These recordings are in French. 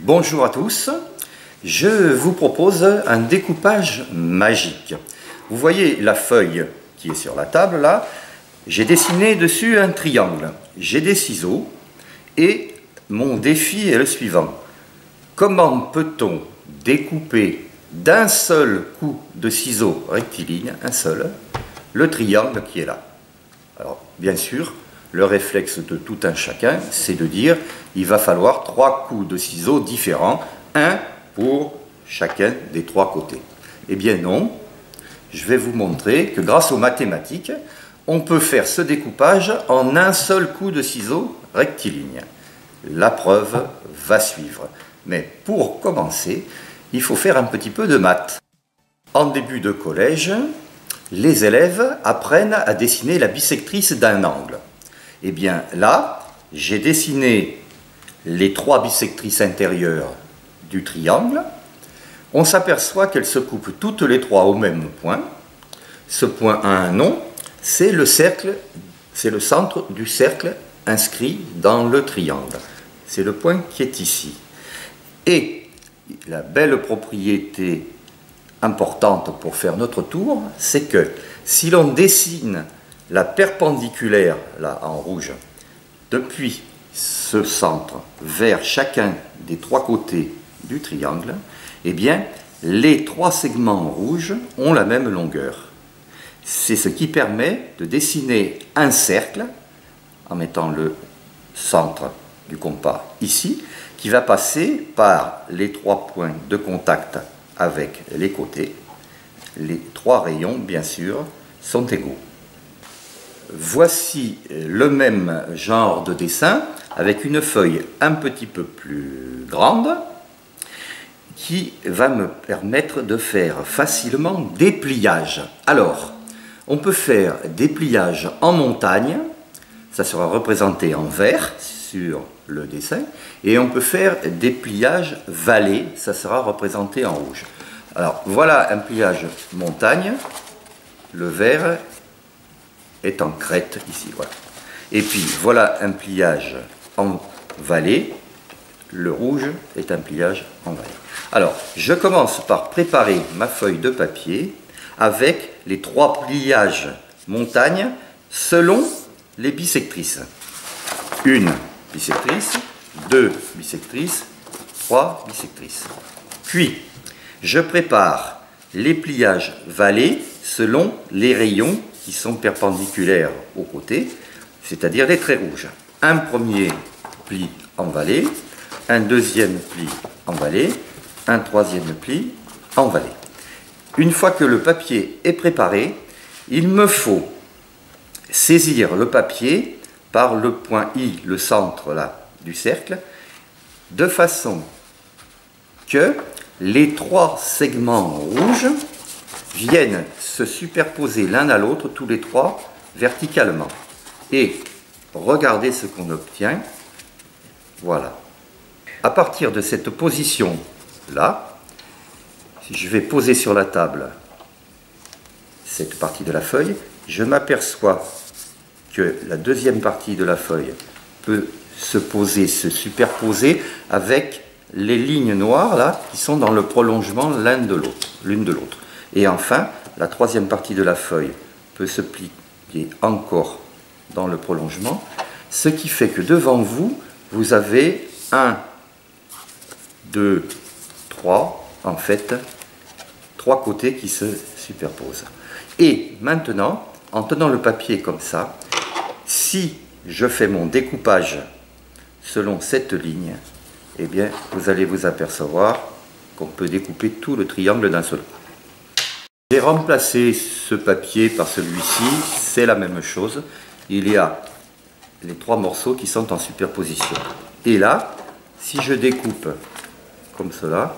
Bonjour à tous, je vous propose un découpage magique. Vous voyez la feuille qui est sur la table là, j'ai dessiné dessus un triangle. J'ai des ciseaux et mon défi est le suivant. Comment peut-on découper d'un seul coup de ciseau rectiligne, un seul, le triangle qui est là? Alors bien sûr, le réflexe de tout un chacun, c'est de dire il va falloir 3 coups de ciseaux différents, un pour chacun des 3 côtés. Eh bien non, je vais vous montrer que grâce aux mathématiques, on peut faire ce découpage en un seul coup de ciseaux rectiligne. La preuve va suivre. Mais pour commencer, il faut faire un petit peu de maths. En début de collège, les élèves apprennent à dessiner la bissectrice d'un angle. Et bien là, j'ai dessiné les 3 bissectrices intérieures du triangle. On s'aperçoit qu'elles se coupent toutes les 3 au même point. Ce point a un nom, c'est le cercle, c'est le centre du cercle inscrit dans le triangle. C'est le point qui est ici. Et la belle propriété importante pour faire notre tour, c'est que si l'on dessine la perpendiculaire, là en rouge, depuis ce centre vers chacun des 3 côtés du triangle, eh bien, les 3 segments rouges ont la même longueur. C'est ce qui permet de dessiner un cercle, en mettant le centre du compas ici, qui va passer par les 3 points de contact avec les côtés. Les 3 rayons, bien sûr, sont égaux. Voici le même genre de dessin avec une feuille un petit peu plus grande qui va me permettre de faire facilement des pliages. Alors, on peut faire des pliages en montagne, ça sera représenté en vert sur le dessin, et on peut faire des pliages vallées, ça sera représenté en rouge. Alors, voilà un pliage montagne, le vert est en crête ici, voilà. Et puis voilà un pliage en vallée, le rouge est un pliage en vallée. Alors, je commence par préparer ma feuille de papier avec les 3 pliages montagne selon les bissectrices. 1 bissectrice, 2 bissectrices, 3 bissectrices. Puis, je prépare les pliages vallées selon les rayons qui sont perpendiculaires aux côtés, c'est-à-dire les traits rouges. Un premier pli en vallée, un deuxième pli en vallée, un troisième pli en vallée. Une fois que le papier est préparé, il me faut saisir le papier par le point I, le centre là, du cercle, de façon que les 3 segments rouges viennent se superposer l'un à l'autre, tous les 3, verticalement. Et regardez ce qu'on obtient. Voilà. À partir de cette position-là, je vais poser sur la table cette partie de la feuille. Je m'aperçois que la deuxième partie de la feuille peut se poser, se superposer avec les lignes noires là, qui sont dans le prolongement l'une de l'autre. Et enfin, la troisième partie de la feuille peut se plier encore dans le prolongement, ce qui fait que devant vous, vous avez 1, 2, 3, en fait, 3 côtés qui se superposent. Et maintenant, en tenant le papier comme ça, si je fais mon découpage selon cette ligne, eh bien, vous allez vous apercevoir qu'on peut découper tout le triangle d'un seul coup. J'ai remplacé ce papier par celui-ci, c'est la même chose. Il y a les 3 morceaux qui sont en superposition. Et là, si je découpe comme cela,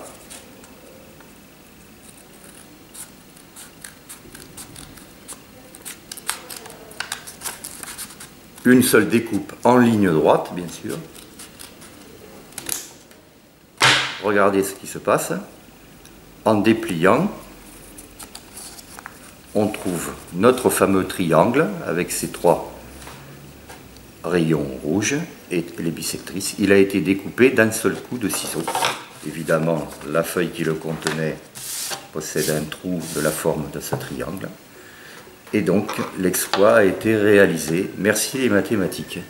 une seule découpe en ligne droite, bien sûr. Regardez ce qui se passe. En dépliant, on trouve notre fameux triangle avec ses 3 rayon rouge et les bisectrices. Il a été découpé d'un seul coup de ciseau. Évidemment, la feuille qui le contenait possède un trou de la forme de ce triangle. Et donc, l'exploit a été réalisé. Merci les mathématiques.